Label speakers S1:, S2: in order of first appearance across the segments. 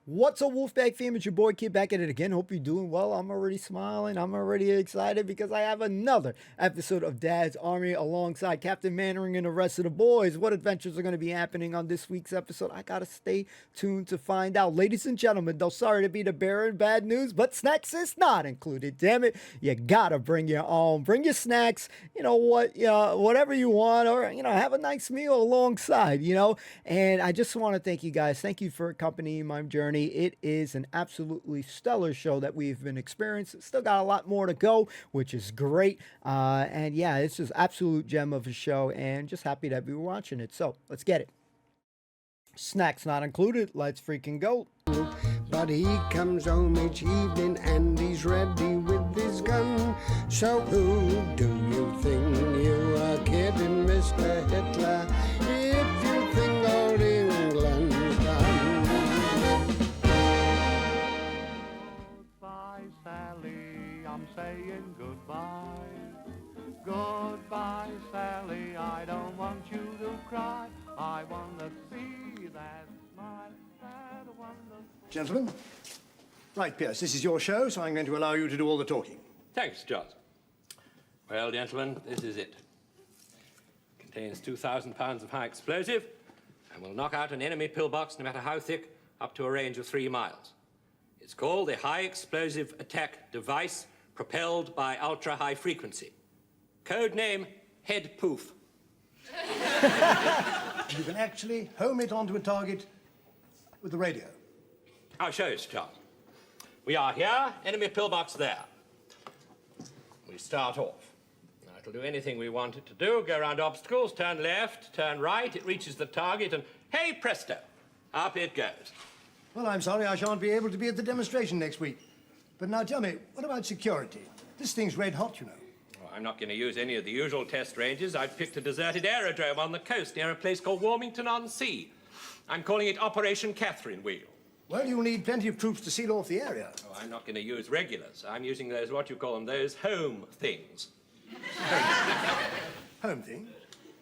S1: What's up, Wolfpack fam? It's your boy Kid back at it again. Hope you're doing well. I'm already smiling. I'm already excited because I have another episode of Dad's Army alongside Captain Mannering and the rest of the boys. What adventures are going to be happening on this week's episode? I gotta stay tuned to find out. Ladies and gentlemen, though, sorry to be the bearer of bad news, but snacks is not included. Damn it. You gotta bring your own. Bring your snacks, whatever you want, or, have a nice meal alongside, And I just want to thank you guys. Thank you for accompanying my journey. It is an absolutely stellar show that we've been experiencing. Still got a lot more to go, which is great. And yeah, it's just absolute gem of a show, and just happy that we were watching it. So let's get it. Snacks not included. Let's freaking go.
S2: But he comes home each evening and he's ready with his gun. So who do you think you are kidding, Mr. Hitler, if you think old England's done?
S3: Goodbye, Sally, I'm saying goodbye. Goodbye, Sally, I don't want you to cry. I want to see that smile, that wonderful...
S4: Gentlemen, right, Pierce, this is your show, so I'm going to allow you to do all the talking.
S5: Thanks, John. Well, gentlemen, this is it. Contains 2,000 pounds of high explosive and will knock out an enemy pillbox, no matter how thick, up to a range of 3 miles. It's called the High Explosive Attack Device, propelled by ultra-high frequency. Code name, Head Poof.
S4: You can actually home it onto a target with the radio.
S5: I'll show you, Charles. We are here, enemy pillbox there. We start off. Now, it'll do anything we want it to do. Go around obstacles, turn left, turn right. It reaches the target, and hey, presto, up it goes.
S4: Well, I'm sorry I shan't be able to be at the demonstration next week. But now tell me, what about security? This thing's red hot, you know.
S5: Oh, I'm not going to use any of the usual test ranges. I've picked a deserted aerodrome on the coast near a place called Warmington-on-Sea. I'm calling it Operation Catherine Wheel.
S4: Well, you'll need plenty of troops to seal off the area.
S5: Oh, I'm not going to use regulars. I'm using those, what you call them, those home things.
S4: Home thing?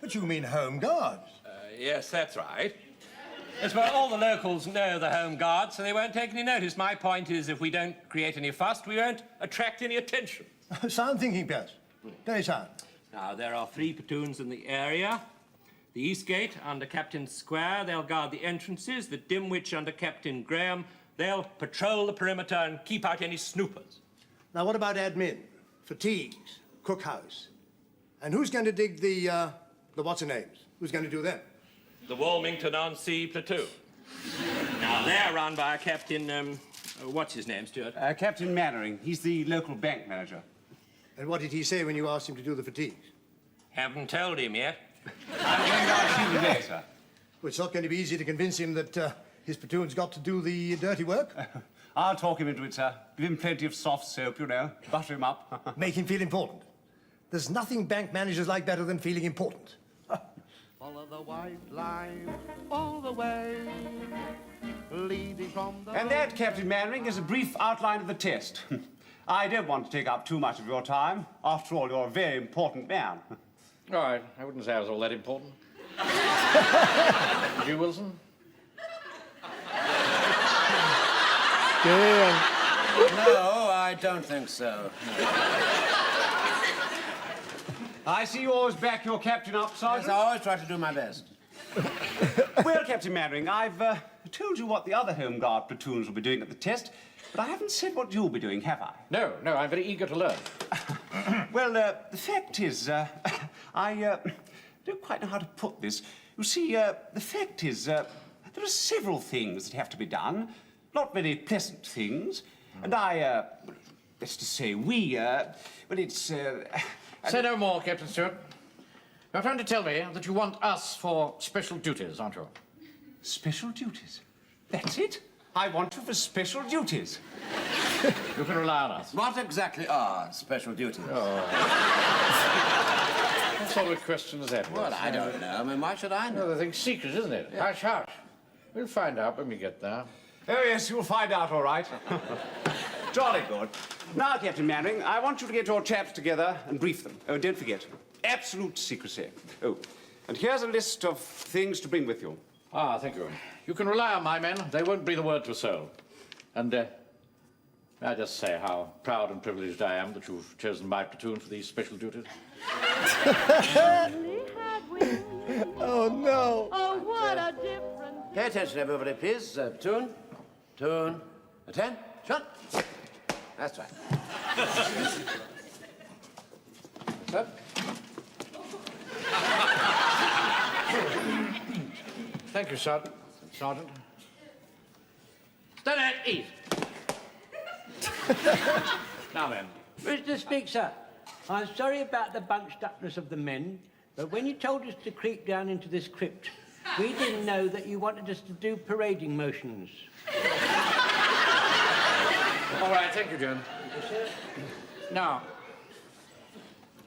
S4: But you mean home guards.
S5: Yes, that's right. That's where all the locals know the home guard, so they won't take any notice. My point is, if we don't create any fuss, we won't attract any attention.
S4: Sound thinking, Pierce. Very sound.
S5: Now, there are 3 platoons in the area. The East Gate, under Captain Square, they'll guard the entrances. The Dimwich, under Captain Graham, they'll patrol the perimeter and keep out any snoopers.
S4: Now, what about admin? Fatigues, cookhouse? And who's going to dig the what's-her-names? Who's going to do them?
S5: The Warmington-on-Sea platoon. Now, they're run by a Captain, what's his name, Stuart?
S6: Captain Mannering. He's the local bank manager.
S4: And what did he say when you asked him to do the fatigues?
S5: Haven't told him yet.
S6: I'm going to see you later.
S4: Well, it's not going to be easy to convince him that his platoon's got to do the dirty work.
S6: I'll talk him into it, sir. Give him plenty of soft soap, butter him up.
S4: Make him feel important. There's nothing bank managers like better than feeling important.
S3: Follow the white line all the way, leading from the...
S6: And that, Captain Mannering, is a brief outline of the test. I don't want to take up too much of your time. After all, you're a very important man.
S7: All right, I wouldn't say I was all that important. Did you, Wilson?
S1: Damn.
S8: No, I don't think so.
S6: I see you always back your captain up, Sergeant.
S8: Yes, I always try to do my best.
S6: Well, Captain Mannering, I've told you what the other Home Guard platoons will be doing at the test, but I haven't said what you'll be doing, have I?
S7: No, I'm very eager to learn.
S6: Well, the fact is, I don't quite know how to put this. You see, the fact is, there are several things that have to be done, not very pleasant things, and let's just say well, it's...
S7: Say no more, Captain Stewart. You're trying to tell me that you want us for special duties, aren't you?
S6: Special duties? That's it? I want you for special duties.
S7: You can rely on us.
S8: What exactly are special duties?
S7: What sort of a question is that?
S8: Well, I don't know. I mean, why should I know?
S7: No, the thing's secret, isn't it? Yeah. Hush, hush. We'll find out when we get there.
S6: Oh, yes, you'll find out all right. Jolly good. Now, Captain Mannering, I want you to get your chaps together and brief them. Oh, don't forget, absolute secrecy. Oh, and here's a list of things to bring with you.
S7: Ah, thank you. You can rely on my men. They won't breathe a word to a soul. And, may I just say how proud and privileged I am that you've chosen my platoon for these special duties?
S1: Oh, no.
S9: Oh, what a difference.
S8: Pay attention, everybody, please. Platoon. Platoon. Attend. Shot. That's right. Up.
S7: Thank you, Sergeant. Stand at ease. Now then.
S10: Mr. Speaker, I'm sorry about the bunched upness of the men, but when you told us to creep down into this crypt, we didn't know that you wanted us to do parading motions.
S7: All right, thank you, John. Now,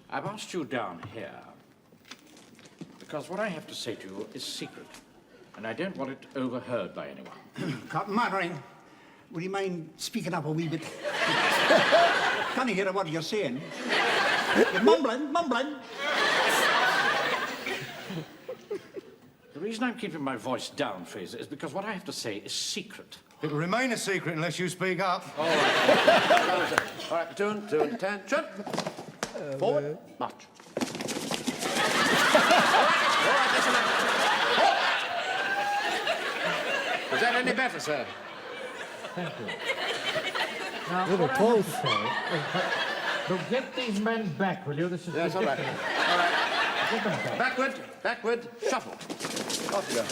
S7: I've asked you down here because what I have to say to you is secret, and I don't want it overheard by anyone.
S11: Captain Mannering, would you mind speaking up a wee bit? Can't hear what you're saying. You're mumbling.
S7: The reason I'm keeping my voice down, Fraser, is because what I have to say is secret.
S4: It'll remain a secret unless you speak up.
S8: All right. All right, platoon. 2 and 10. Shot. Forward. March. All right, listen up. Is that any better, sir?
S7: Thank you.
S1: A little close.
S7: So get these men back, will you? This is
S8: Yes, all right.
S7: ridiculous.
S8: All right.
S7: Get them back.
S8: Backward, shuffle. Off you go.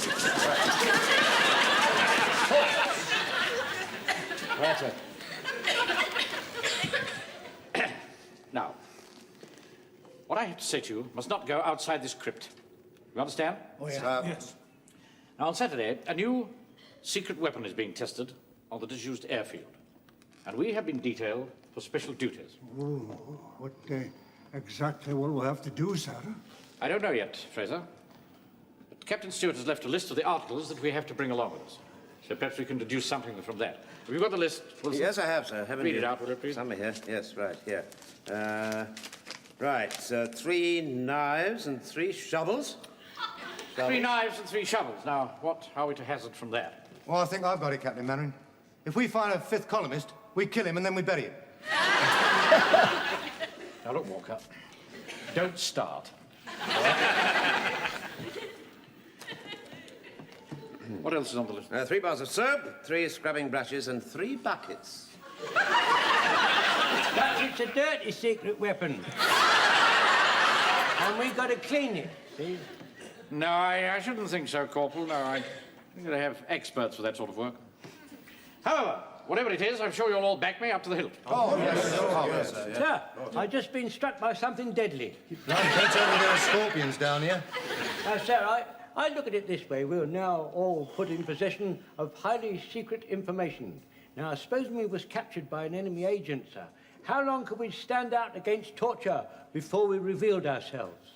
S8: All right, sir.
S7: Now, what I have to say to you must not go outside this crypt. You understand?
S11: Oh, yeah.
S8: Sir.
S11: Yes.
S7: Now, on Saturday, a new secret weapon is being tested on the disused airfield. And we have been detailed for special duties.
S11: Oh, what exactly will we have to do, sir?
S7: I don't know yet, Fraser. But Captain Stewart has left a list of the articles that we have to bring along with us. So perhaps we can deduce something from that. Have you got the list, Wilson?
S8: Yes, I have, sir. Haven't
S7: Read
S8: you?
S7: it out, will you, please?
S8: Somewhere here. Yes, right here. Right, 3 knives and 3 shovels.
S7: 3 knives and 3 shovels. Now, what are we to hazard from that?
S4: Well, I think I've got it, Captain Mannering. If we find a 5th columnist, we kill him and then we bury him.
S7: Now, look, Walker. Don't start. What else is on the list?
S8: 3 bars of soap, 3 scrubbing brushes, and 3 buckets.
S10: But it's a dirty secret weapon. And we've got to clean it, see?
S7: No, I shouldn't think so, Corporal. No, I think they have experts for that sort of work. However, whatever it is, I'm sure you'll all back me up to the hilt.
S4: Oh, yes.
S10: Sir, I've just been struck by something deadly.
S4: Don't tell me there are scorpions down here.
S10: Now, sir, I look at it this way. We're now all put in possession of highly secret information. Now, supposing we was captured by an enemy agent, sir, how long could we stand out against torture before we revealed ourselves?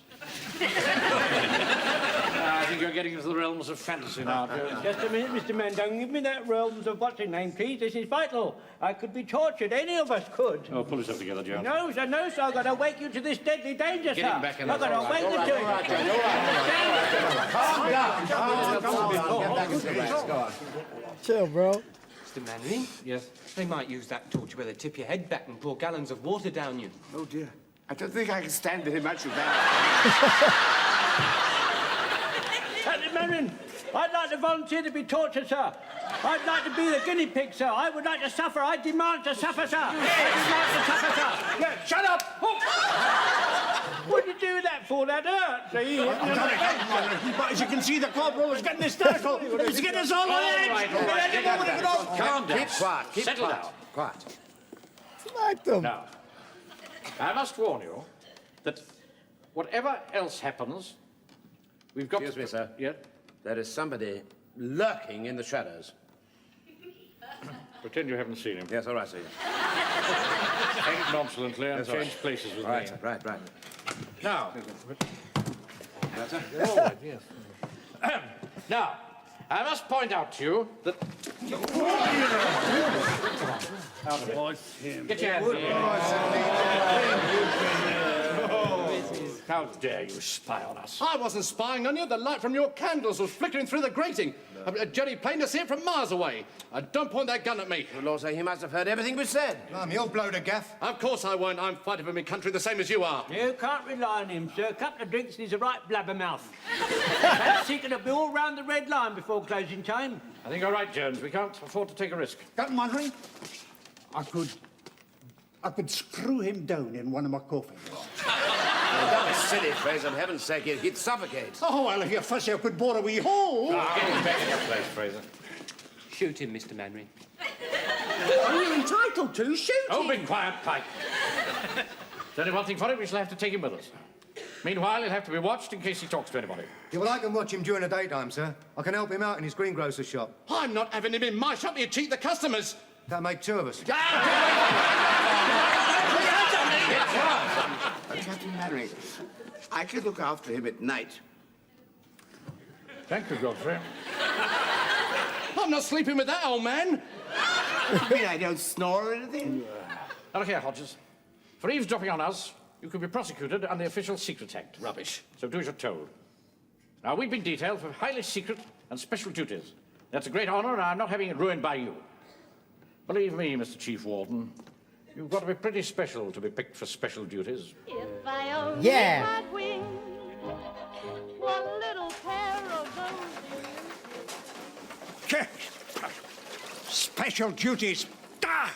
S7: I think you're getting into the realms of fantasy now, Jones.
S10: Just a minute, Mr. Mandon. Give me that realms of what's his name, please. This is vital. I could be tortured. Any of us could.
S7: Oh, pull yourself together, Jones.
S10: No, sir, I've got to wake you to this deadly danger,
S7: Get
S10: sir.
S7: him back in
S10: I've
S7: there.
S10: got to wake you to it.
S8: Calm down.
S1: Chill, bro.
S12: Mr. Mannering?
S7: Yes?
S12: They might use that torch where they tip your head back and pour gallons of water down you.
S11: Oh, dear. I don't think I can stand very much of that.
S10: Captain Mannering, I'd like to volunteer to be tortured, sir. I'd like to be the guinea pig, sir. I would like to suffer. I demand to suffer, sir. I demand to suffer, sir.
S11: Yeah, shut up!
S10: What'd you do that for? That hurt, see?
S11: But as you can see, the corporal was getting hysterical. He was getting us all on edge.
S7: Calm down.
S8: Keep quiet. Keep
S7: Settle
S8: quiet.
S7: down.
S8: Quiet.
S1: Smack them.
S7: Now, I must warn you that whatever else happens, we've got...
S8: Excuse me, sir.
S7: Yeah?
S8: There is somebody lurking in the shadows.
S7: Pretend you haven't seen him.
S8: Yes, all right, sir.
S7: Act nonchalantly and
S8: Yes, all right.
S7: change places with
S8: Right,
S7: me.
S8: right.
S7: Now,
S8: Right, sir.
S7: yes. Now, I must point out to you that... Out of it. Get your hands in the air. How dare you spy on us?
S13: I wasn't spying on you. The light from your candles was flickering through the grating. Jerry plain to see it from miles away. Don't point that gun at me.
S8: Good Lord, sir, he must have heard everything we said.
S4: You'll blow the gaff.
S13: Of course I won't. I'm fighting for my country the same as you are.
S10: You can't rely on him, sir. A couple of drinks and he's a right blabbermouth. That secret will be all round the red line before closing time.
S7: I think you're right, Jones. We can't afford to take a risk.
S11: Captain Mannering, I could screw him down in one of my coffins.
S8: That was silly, Fraser. For heaven's sake, he'd suffocate.
S11: Oh, well, if you're fussy, I could bore a wee hole.
S7: Get him back in your place, Fraser.
S12: Shoot him, Mr. Mannering.
S11: Are you entitled to? Shoot him.
S7: Oh, be quiet, Pike. There's only one thing for it. We shall have to take him with us. Meanwhile, he'll have to be watched in case he talks to anybody.
S4: Yeah, well, I can watch him during the daytime, sir. I can help him out in his greengrocer's shop.
S13: I'm not having him in my shop. You cheat the customers.
S4: That'll make two of us.
S14: Captain Mannering, I could look after him at night.
S7: Thank you, Godfrey.
S13: I'm not sleeping with that old man.
S14: You mean I don't snore or anything?
S7: Now, look here, Hodges. For eavesdropping on us, you could be prosecuted under the Official Secrets Act.
S13: Rubbish.
S7: So do as you're told. Now, we've been detailed for highly secret and special duties. That's a great honour, and I'm not having it ruined by you. Believe me, Mr. Chief Warden, you've got to be pretty special to be picked for special duties.
S9: If I only
S1: Yeah.
S9: had wings, one little pair of those.
S11: Special duties. Ah!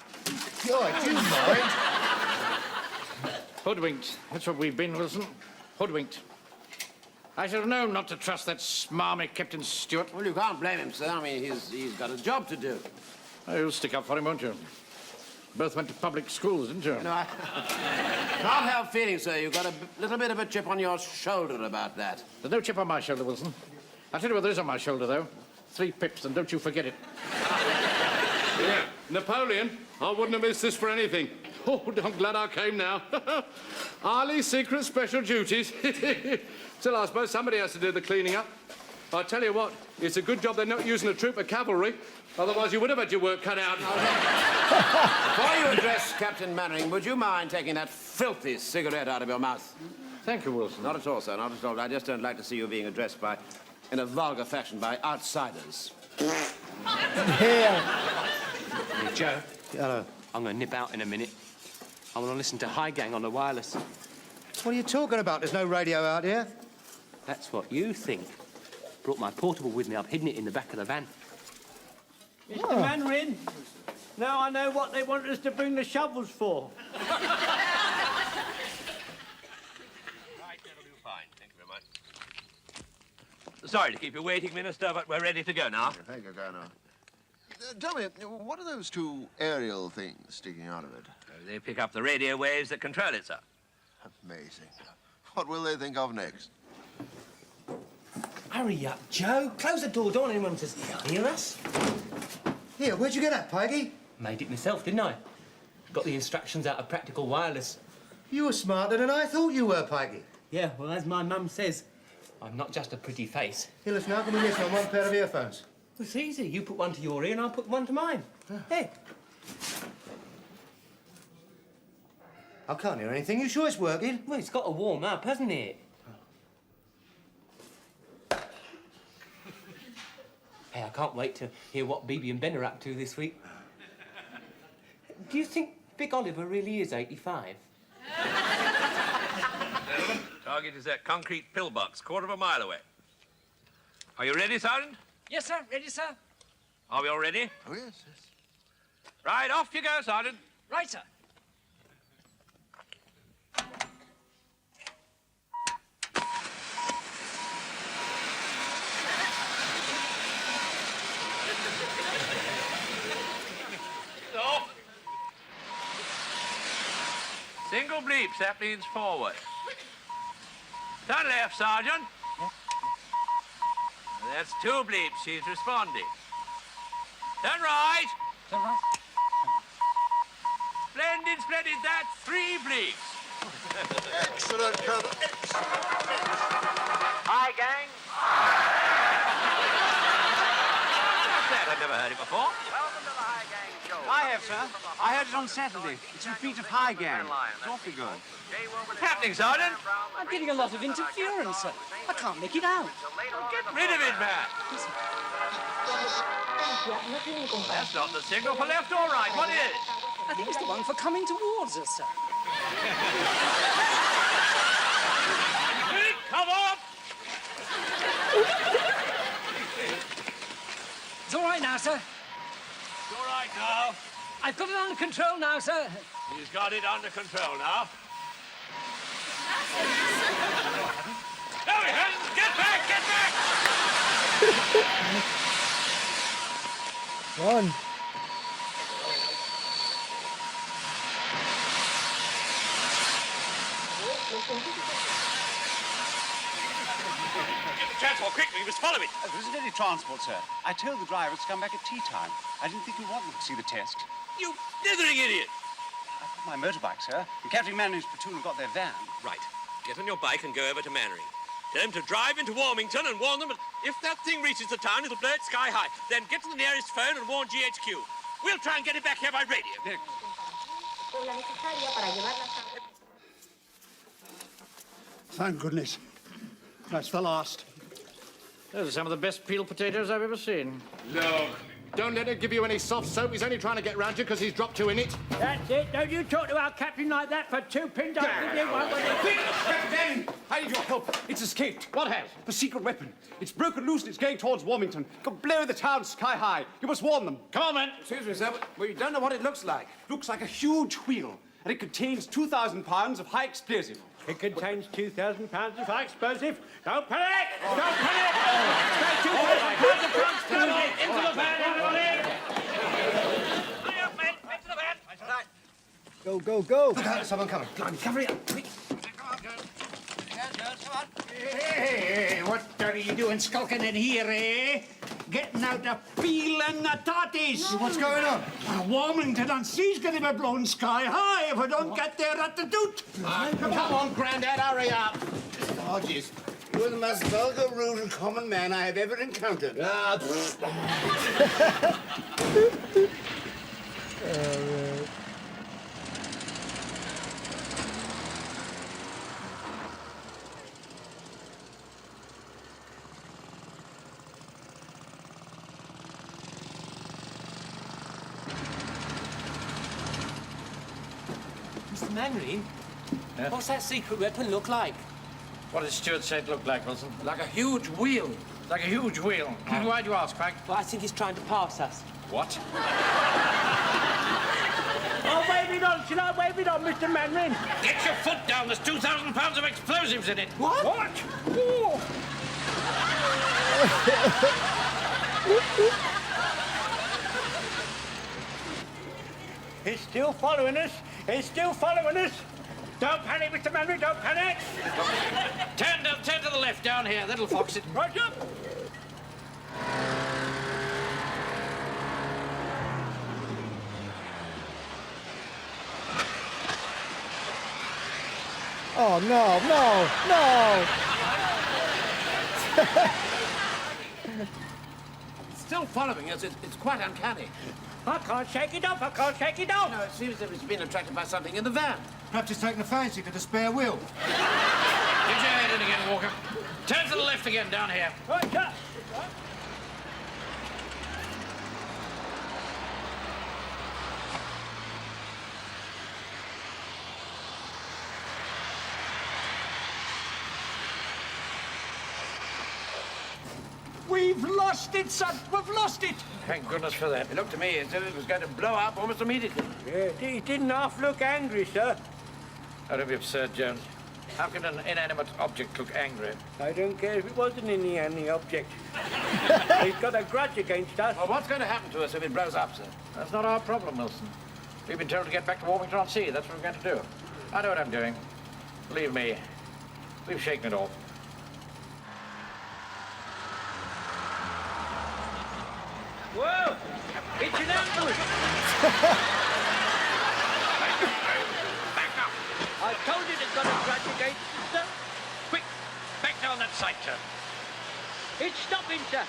S7: Hoodwinked. That's what we've been, Wilson. Hoodwinked. I should have known not to trust that smarmy Captain Stuart.
S8: Well, you can't blame him, sir. I mean, he's got a job to do.
S7: Oh, you'll stick up for him, won't you? Both went to public schools, didn't you?
S8: No, I can't help feeling, sir, you've got a little bit of a chip on your shoulder about that.
S7: There's no chip on my shoulder, Wilson. I'll tell you what there is on my shoulder, though. 3 pips, and don't you forget it.
S13: Yeah, Napoleon, I wouldn't have missed this for anything. Oh, I'm glad I came now. Highly secret special duties. Still, I suppose somebody has to do the cleaning up. I tell you what, it's a good job they're not using a troop of cavalry. Otherwise, you would have had your work cut out.
S8: Before you address Captain Mannering, would you mind taking that filthy cigarette out of your mouth?
S7: Thank you, Wilson.
S8: Not at all, sir, not at all. I just don't like to see you being addressed in a vulgar fashion by outsiders.
S1: Yeah.
S12: Hey, Joe.
S4: Hello.
S12: I'm going to nip out in a minute. I want to listen to High Gang on the wireless.
S4: What are you talking about? There's no radio out here.
S12: That's what you think. Brought my portable with me. I've hidden it in the back of the van.
S10: Mr. Mannering, now I know what they wanted us to bring the shovels for.
S5: Right, that'll do fine. Thank you very much. Sorry to keep you waiting, Minister, but we're ready to go now.
S14: Thank you, Colonel. Tell me, what are those 2 aerial things sticking out of it?
S5: They pick up the radio waves that control it, sir.
S14: Amazing. What will they think of next?
S12: Hurry up, Joe. Close the door. Don't want anyone to hear us.
S4: Here, where'd you get that, Pikey?
S12: Made it myself, didn't I? Got the instructions out of Practical Wireless.
S4: You were smarter than I thought you were, Pikey.
S12: Yeah, well, as my mum says, I'm not just a pretty face.
S4: Here, listen, how can we listen on one pair of earphones?
S12: It's easy. You put one to your ear and I'll put one to mine. Here.
S4: I can't hear anything. You sure it's working?
S12: Well, it's got to warm up, hasn't it? Hey, I can't wait to hear what Bibi and Ben are up to this week. Do you think Big Oliver really is 85?
S5: Target is that concrete pillbox, 1/4 mile away. Are you ready, Sergeant?
S15: Yes, sir. Ready, sir.
S5: Are we all ready?
S14: Oh, yes.
S5: Right, off you go, Sergeant.
S15: Right, sir.
S5: So. Single bleeps, that means forward. Turn left, Sergeant. That's 2 bleeps, she's responding. Turn right.
S15: Turn right.
S5: Splendid, splendid, that's 3 bleeps.
S14: Excellent, Colonel.
S5: Hi, gang. What's that? I've never heard it before.
S16: Welcome to the High Gang Show.
S5: I
S6: have, sir. I heard it on Saturday. It's a repeat of High Gang. It's awfully good.
S12: What's happening, Sergeant? I'm getting a lot of interference, sir. I can't make it out.
S5: Get rid of it, man. That's not the signal for left or right. What is?
S12: I think it's the one for coming towards us, sir.
S5: Come on!
S12: It's all right now, sir.
S5: It's all right now.
S12: I've got it under control now, sir.
S5: He's got it under control now. No, he hasn't! Get back! Get back!
S1: Run.
S5: Get the transport quickly, we must follow it.
S6: There isn't any transport, sir. I told the drivers to come back at tea time. I didn't think you wanted to see the test.
S5: You dithering idiot!
S6: I put my motorbike, sir. And Captain Mannering's platoon have got their van.
S5: Right. Get on your bike and go over to Mannering. Tell him to drive into Warmington and warn them that if that thing reaches the town, it'll blow it sky high. Then get to the nearest phone and warn GHQ. We'll try and get it back here by radio.
S11: Thank goodness. That's the last.
S7: Those are some of the best peeled potatoes I've ever seen.
S13: Look, don't let him give you any soft soap. He's only trying to get round you because he's dropped two in it.
S10: That's it. Don't you talk to our captain like that for 2 pins. I'll give you one.
S6: Captain! I need your help. It's escaped.
S7: What has?
S6: The secret weapon. It's broken loose and it's going towards Warmington. It could blow the town sky high. You must warn them.
S7: Come on, man.
S6: Excuse me, sir, but we don't know what it looks like. Looks like a huge wheel, and it contains 2,000 pounds of high explosive.
S10: It contains 2,000 pounds of high explosive. Don't panic! Don't panic! It's 2,000 pounds of explosive.
S12: Into the van, everybody!
S5: Hurry up, men! Into the van! Right.
S1: Go, go, go.
S4: Look out, someone coming. Blimey, cover it up, quick.
S11: Hey, what are you doing skulking in here, eh? Getting out a peel and a totties.
S4: What's going on?
S11: Warmington on Sea's going to be blown sky high if we don't get there at the doot.
S2: Come on, Grandad, hurry up. Mr. Hodges, you're the most vulgar, rude and common man I have ever encountered.
S12: Mr. Mannering, what's that secret weapon look like?
S7: What did Stuart say it looked like, Wilson? Like a huge wheel. Like a huge wheel. Why'd you ask, Pike?
S12: Well, I think he's trying to pass us.
S7: What?
S10: Oh, wave it on. Shall I wave it on, Mr. Mannering?
S7: Get your foot down. There's 2,000 pounds of explosives in it.
S10: What? What? Oh. He's still following us. He's still following us. Don't panic, Mr. Mannering, don't panic.
S7: Turn to the left down here. That'll fox it.
S10: Right up.
S1: Oh, no, no, no.
S5: Still following us. It's quite uncanny.
S10: I can't shake it off. I can't shake it off.
S5: No, it seems that it's been attracted by something in the van.
S4: Perhaps it's taken a fancy to the spare wheel.
S7: Get your head in again, Walker. Turn to the left again down here.
S10: Right up.
S11: We've lost it, son. We've lost it.
S7: Thank goodness for that. It looked to me as if it was going to blow up almost immediately.
S10: Yeah, he didn't half look angry, sir.
S7: Oh, don't be absurd, Jones. How can an inanimate object look angry?
S10: I don't care if it wasn't in the only object. He's got a grudge against us.
S7: Well, what's going to happen to us if it blows up, sir? That's not our problem, Wilson. We've been told to get back to Warmington on Sea. That's what we're going to do. I know what I'm doing. Believe me, we've shaken it off.
S10: Whoa! It's an ambush!
S7: Back up!
S10: I told you they've got a grudge against us, sir.
S7: Quick! Back down that side turn.
S10: It's stopping, sir.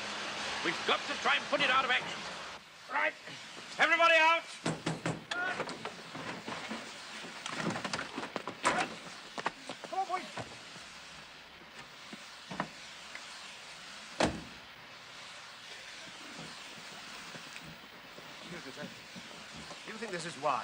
S7: We've got to try and put it out of action. Right. Everybody out!
S8: this is wise.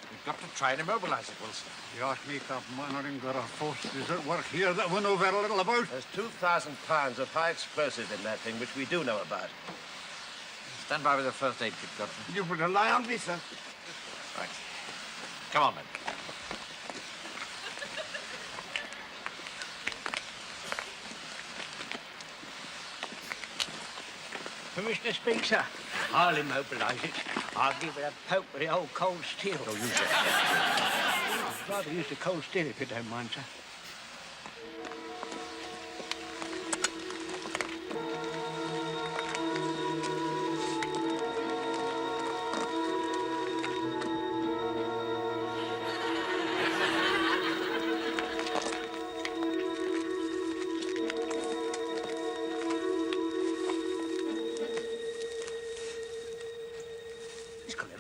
S7: We've got to try and immobilize it, Wilson.
S11: You ask me, Captain Mannering, there are forces at work here that we know very little about.
S8: There's 2,000 pounds of high explosive in that thing, which we do know about.
S7: Stand by with the first aid kit, Godfrey.
S11: You would rely on me, sir.
S7: Right. Come on, then.
S10: Permission to speak, sir? I'll immobilise it. I'll give it a poke with the old cold steel.
S7: Oh, use it.
S10: I'd rather use the cold steel if you don't mind, sir.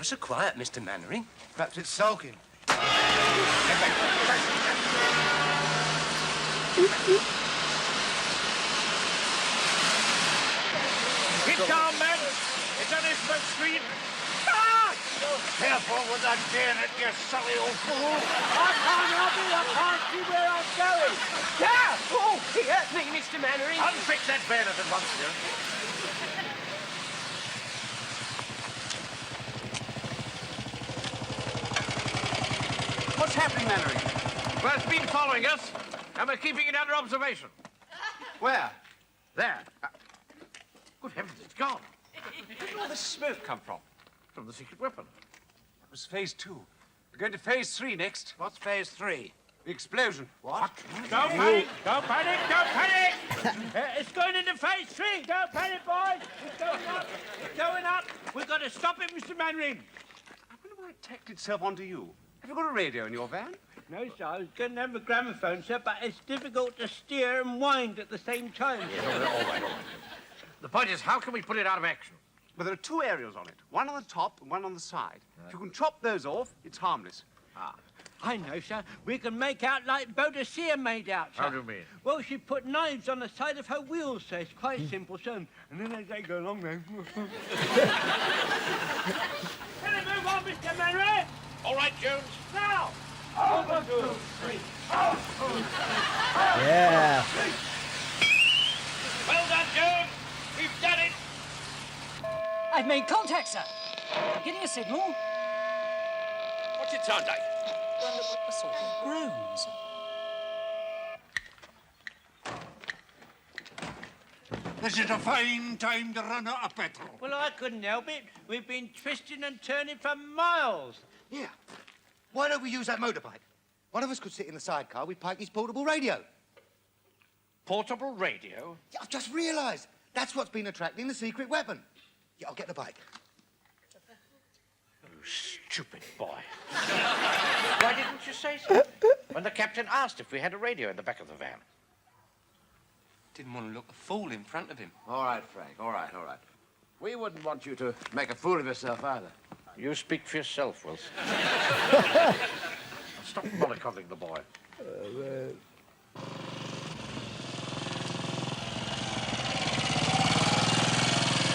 S8: So quiet, Mr. Mannering.
S4: Perhaps it's sulking.
S7: Keep calm, men. It's only a smoke screen. Ah!
S11: Careful with that bayonet, you silly old fool.
S10: I can't help it. I can't see where I'm going.
S12: Yeah! Oh, he hurt me, Mr. Mannering.
S7: Unfix that bayonet at once, dear.
S6: What's happening, Mannering?
S7: Well, it's been following us, and we're keeping it under observation.
S6: Where?
S7: There. Good heavens, it's gone. Where did all this smoke come from? From the secret weapon.
S6: That was phase 2. We're going to phase 3 next.
S8: What's phase 3?
S6: The explosion.
S10: What? Don't panic! Don't panic! Don't panic! It's going into phase 3. Don't panic, boys. It's going up. It's going up. We've got to stop it, Mr. Mannering.
S6: I wonder why it tacked itself onto you. Have you got a radio in your van?
S10: No, sir. I was going to have a gramophone, sir, but it's difficult to steer and wind at the same time.
S7: All right. The point is, how can we put it out of action?
S6: Well, there are 2 aerials on it. One on the top and one on the side. If you can chop those off, it's harmless.
S10: Ah, I know, sir. We can make out like Boadicea made out, sir.
S7: How do you mean?
S10: Well, she put knives on the side of her wheels, sir. It's quite simple, sir. And then as they go along there... Can I move on, Mr. Mannering?
S7: All right, Jones.
S10: Now!
S3: 1, 2, 3.
S1: Yeah.
S7: Well done, Jones. We've done it.
S15: I've made contact, sir. I'm getting a signal.
S7: What's it sound like?
S15: A sort of groans.
S11: This is a fine time to run out of petrol.
S10: Well, I couldn't help it. We've been twisting and turning for miles.
S4: Yeah. Why don't we use that motorbike? One of us could sit in the sidecar with Pikes' portable radio.
S7: Portable radio?
S4: Yeah, I've just realised. That's what's been attracting the secret weapon. Yeah, I'll get the bike.
S7: You stupid boy. Why didn't you say so? When the captain asked if we had a radio in the back of the van.
S8: Didn't want to look a fool in front of him. All right, Frank. All right. We wouldn't want you to make a fool of yourself either.
S7: You speak for yourself, Wilson. Now stop mollycoddling the boy.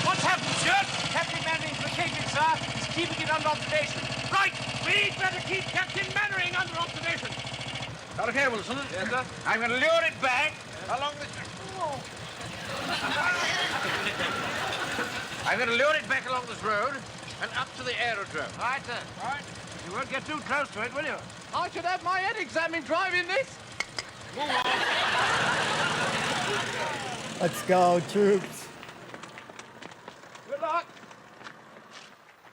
S10: What's happened, Stuart? Captain Mannering's located, sir. He's keeping it under observation. Right! We'd better keep Captain Mannering under observation.
S7: Not here, Wilson. Yes, sir. I'm going to lure it back along this... I'm going to lure it back along this road and up to the aerodrome.
S8: Right, sir.
S7: Right.
S10: You won't get too close to it, will you?
S8: I should have my head examined driving this.
S7: Move on.
S1: Let's go, troops.
S8: Good luck.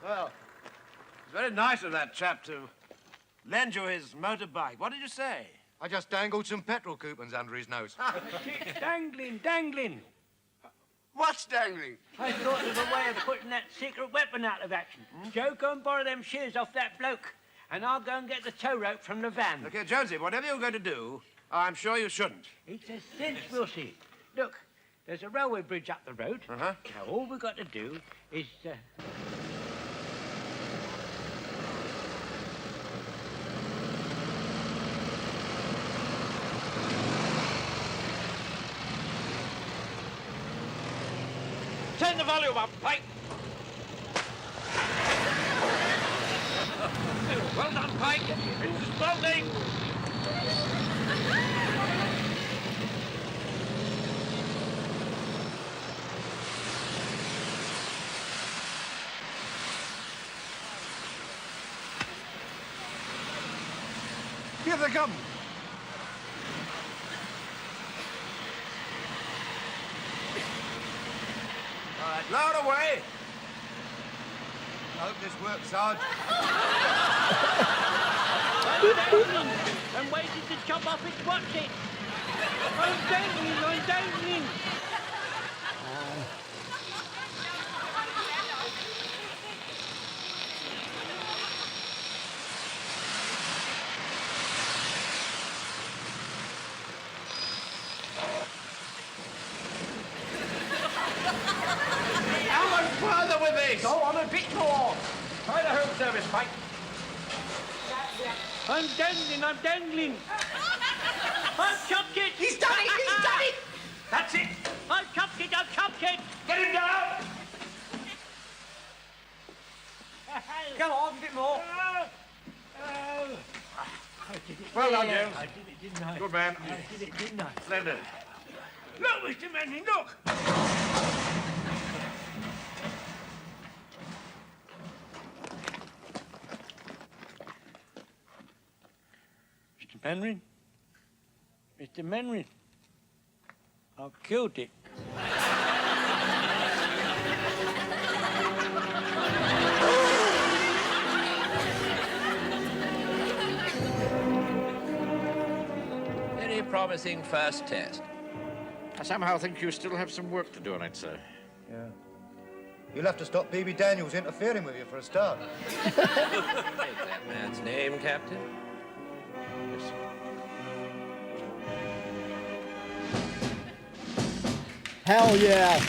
S8: Well, it's very nice of that chap to lend you his motorbike. What did you say?
S4: I just dangled some petrol coupons under his nose.
S10: Dangling.
S8: What's dangling?
S10: I thought of a way of putting that secret weapon out of action. Joe, go and borrow them shears off that bloke, and I'll go and get the tow rope from the van.
S8: Look here, Jonesy, whatever you're going to do, I'm sure you shouldn't.
S10: It's a cinch, we'll see. Look, there's a railway bridge up the road.
S8: Uh-huh.
S10: Now, all we've got to do is...
S7: Turn the volume up, Pike.
S8: Well done, Pike. It's responding.
S4: Here they come.
S8: All right, load away. I hope this works, Sarge.
S10: I'm waiting to chop off its watch it. I'm dangling.
S8: How much further with this?
S10: Go on a bit more.
S8: Try the home service, Pike.
S10: I'm dangling. I've chopped it.
S8: He's done it. That's it.
S10: I've chopped it.
S8: Get him down.
S15: Come on, a bit more.
S8: Well done, James.
S10: I did it, didn't I?
S8: Good man.
S10: I did it, didn't I?
S8: Splendid.
S10: Look, Mr. Manning, look. Mr. Manring, I've killed it.
S5: Very promising first test.
S7: I somehow think you still have some work to do on it, sir.
S4: Yeah. You'll have to stop BB Daniels interfering with you for a start.
S5: Take that man's name, Captain.
S7: Yes.
S1: Hell yeah.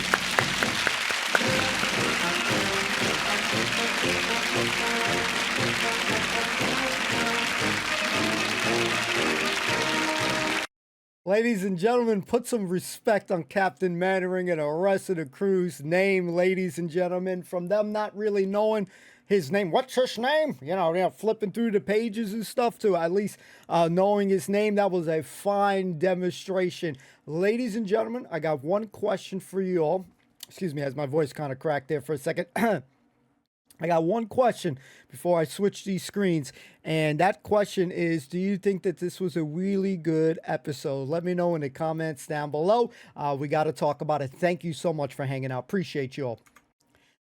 S1: Ladies and gentlemen, put some respect on Captain Mannering and the rest of the crew's name, ladies and gentlemen. From them not really knowing his name, what's his name? You know, flipping through the pages and stuff to at least knowing his name. That was a fine demonstration. Ladies and gentlemen, I got one question for you all. Excuse me, as my voice kind of cracked there for a second. I got one question before I switch these screens, and that question is, do you think that this was a really good episode? Let me know in the comments down below. We got to talk about it. Thank you so much for hanging out. Appreciate you all.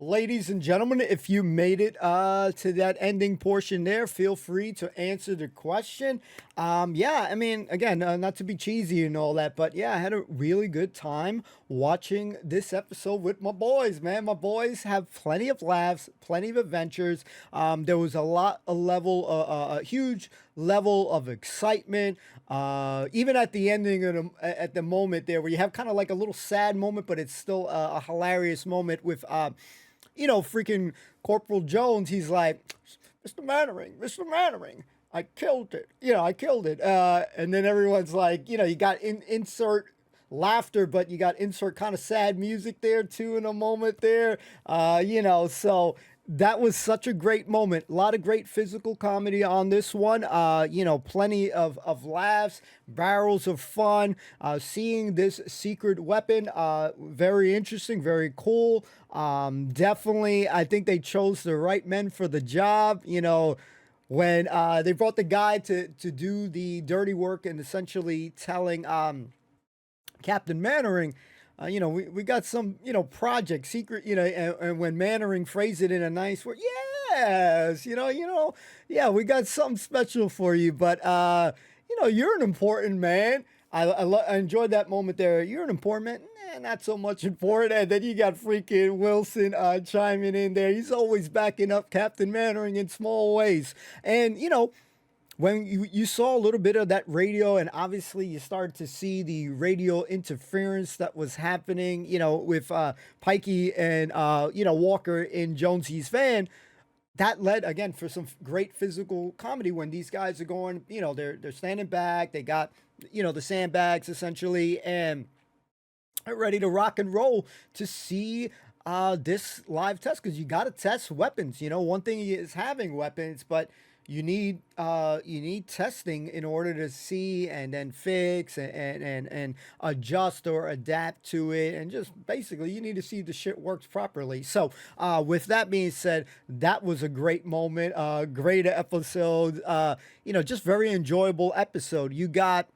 S1: Ladies and gentlemen, if you made it to that ending portion there, feel free to answer the question. Yeah, I mean, again, not to be cheesy and all that, but yeah, I had a really good time watching this episode with my boys, man. My boys have plenty of laughs, plenty of adventures. There was a huge level of excitement. Even at the ending of at the moment there, where you have kind of like a little sad moment, but it's still a hilarious moment with you know, freaking Corporal Jones. He's like, Mr. Mannering, I killed it. You know, I killed it. And then everyone's like, you know, you got insert laughter, but you got insert kind of sad music there too in a moment there. You know, so that was such a great moment. A lot of great physical comedy on this one. You know, plenty of laughs, barrels of fun. Seeing this secret weapon, very interesting, very cool. Definitely, I think they chose the right men for the job. You know, when they brought the guy to do the dirty work and essentially telling Captain Mannering, you know, we got some, you know, project secret, you know, and when Mannering phrased it in a nice word, yes, you know, yeah, we got something special for you, but, you know, you're an important man. I enjoyed that moment there. You're an important man. Not so much important. And then you got freaking Wilson chiming in there. He's always backing up Captain Mannering in small ways. And, you know, when you saw a little bit of that radio, and obviously you started to see the radio interference that was happening, you know, with Pikes and, you know, Walker in Jonesy's van, that led, again, for some great physical comedy when these guys are going, you know, they're standing back. They got, you know, the sandbags essentially, and ready to rock and roll to see this live test because you got to test weapons. You know, one thing is having weapons, but you need testing in order to see and then fix and adjust or adapt to it, and just basically you need to see the shit works properly. So with that being said, that was a great moment, great episode. You know, just very enjoyable episode. You got.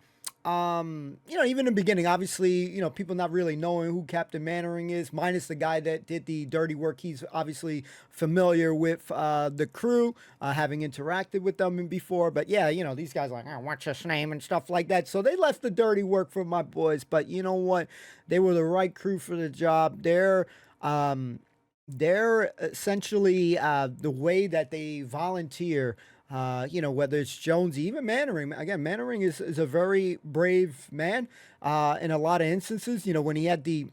S1: You know, even in the beginning, obviously, you know, people not really knowing who Captain Mannering is, minus the guy that did the dirty work. He's obviously familiar with the crew, having interacted with them before. But yeah, you know, these guys are like, oh, what's his name and stuff like that. So they left the dirty work for my boys. But you know what? They were the right crew for the job. They're essentially the way that they volunteer. You know, whether it's Jonesy, even Mannering. Again, Mannering is a very brave man in a lot of instances. You know, when he had the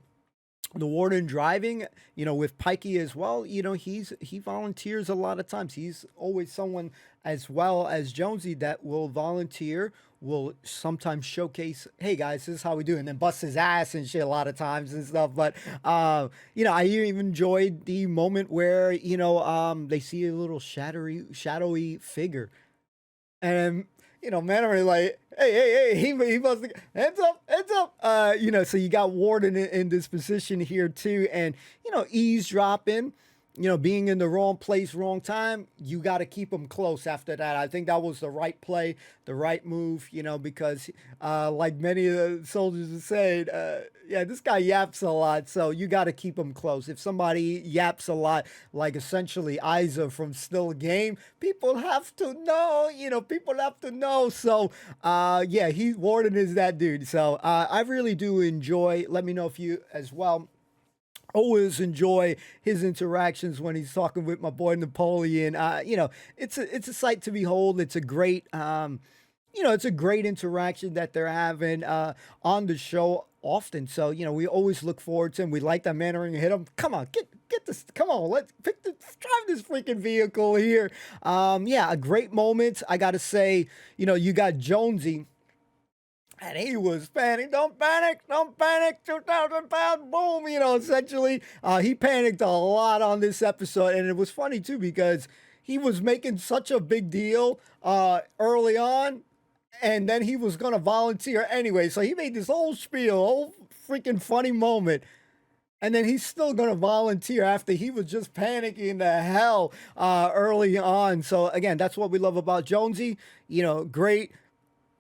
S1: warden driving, you know, with Pikey as well, you know, he volunteers a lot of times. He's always someone as well as Jonesy that will volunteer, will sometimes showcase, hey guys, this is how we do it, and then bust his ass and shit a lot of times and stuff. But you know, I even enjoyed the moment where, you know, they see a little shadowy figure, and you know, Mannering like, hey, he must hands up. You know, so you got Warden in this position here too, and you know, eavesdropping. You know, being in the wrong place, wrong time, you got to keep them close after that. I think that was the right play, the right move, you know, because like many of the soldiers have said, yeah, this guy yaps a lot, so you got to keep him close. If somebody yaps a lot, like essentially Isa from Still Game, people have to know, you know, people have to know. So, yeah, Warden is that dude. So I really do enjoy, let me know if you as well always enjoy his interactions when he's talking with my boy Napoleon. You know, it's a sight to behold. It's a great, you know, it's a great interaction that they're having on the show often. So, you know, we always look forward to him. We like that Mannering hit him. Come on, get this. Come on, let's drive this freaking vehicle here. Yeah, a great moment. I got to say, you know, you got Jonesy. And he was panicked. Don't panic. 2,000 pounds. Boom. You know, essentially, he panicked a lot on this episode. And it was funny, too, because he was making such a big deal early on. And then he was going to volunteer anyway. So he made this whole spiel, whole freaking funny moment. And then he's still going to volunteer after he was just panicking the hell early on. So, again, that's what we love about Jonesy. You know, great.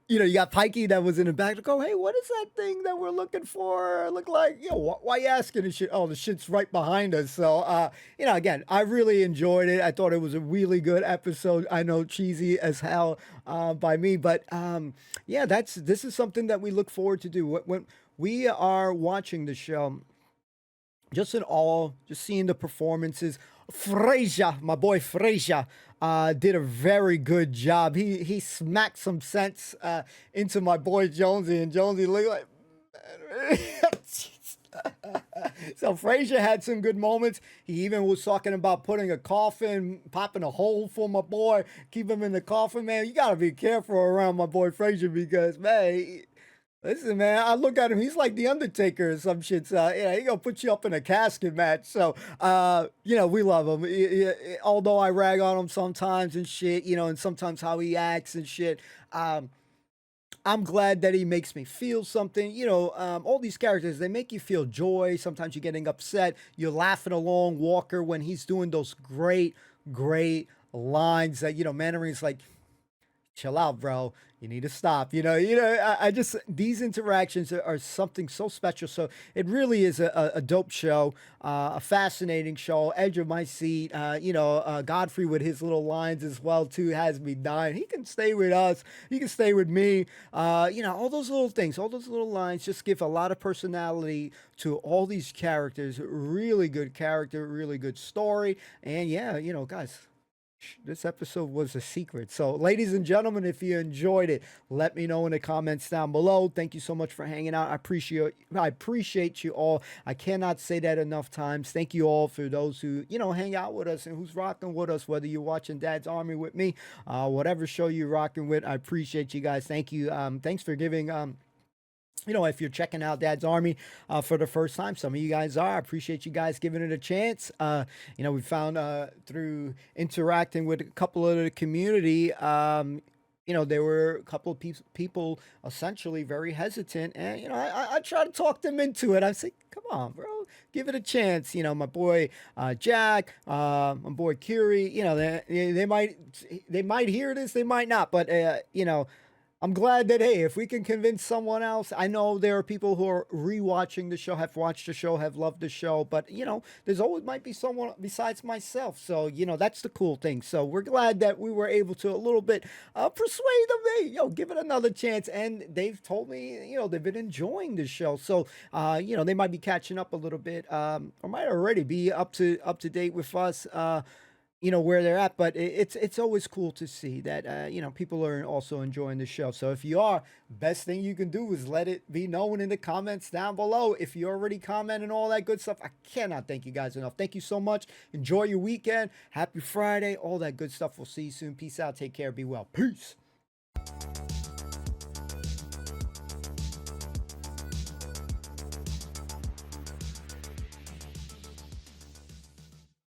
S1: You know, you got Pikey that was in the back to go, hey, what is that thing that we're looking for? Look like, you know, why you asking this shit? Oh, the shit's right behind us. So, you know, again, I really enjoyed it. I thought it was a really good episode. I know cheesy as hell by me, but yeah, this is something that we look forward to do. When we are watching the show, just in awe, just seeing the performances. Frasier, my boy Frasier, did a very good job. He smacked some sense into my boy Jonesy, and Jonesy looked like. So Frasier had some good moments. He even was talking about putting a coffin, popping a hole for my boy, keep him in the coffin. Man, you gotta be careful around my boy Frasier because, man. Listen, man, I look at him, he's like the Undertaker or some shit. So, yeah, he gonna put you up in a casket match. So, you know, we love him. Although I rag on him sometimes and shit, you know, and sometimes how he acts and shit. I'm glad that he makes me feel something. You know, all these characters, they make you feel joy. Sometimes you're getting upset. You're laughing along Walker when he's doing those great lines that, you know, Mannering's like, chill out, bro. You need to stop. You know, I just, these interactions are something so special. So it really is a dope show, a fascinating show, edge of my seat. You know, Godfrey with his little lines as well, too, has me dying. He can stay with us. He can stay with me. You know, all those little things, all those little lines just give a lot of personality to all these characters. Really good character, really good story. And yeah, you know, guys, this episode was a secret. So, ladies and gentlemen, if you enjoyed it, let me know in the comments down below. Thank you so much for hanging out. I appreciate you all. I cannot say that enough times. Thank you all for those who, you know, hang out with us and who's rocking with us, whether you're watching Dad's Army with me, whatever show you're rocking with. I appreciate you guys. Thank you. Thanks for giving if you're checking out Dad's Army for the first time, some of you guys are. I appreciate you guys giving it a chance. We found through interacting with a couple of the community, there were a couple of people essentially very hesitant. And, I try to talk them into it. I say, come on, bro, give it a chance. My boy Jack, my boy Curie, they might hear this, they might not. But, I'm glad that, hey, if we can convince someone else, I know there are people who are rewatching the show, have watched the show, have loved the show, but, there's always might be someone besides myself. So, that's the cool thing. So we're glad that we were able to a little bit persuade them, hey, give it another chance. And they've told me, they've been enjoying the show. So, they might be catching up a little bit, or might already be up to date with us, where they're at, but it's always cool to see that, people are also enjoying the show. So if you are, best thing you can do is let it be known in the comments down below. If you already comment and all that good stuff, I cannot thank you guys enough. Thank you so much. Enjoy your weekend. Happy Friday, all that good stuff. We'll see you soon. Peace out. Take care. Be well. Peace.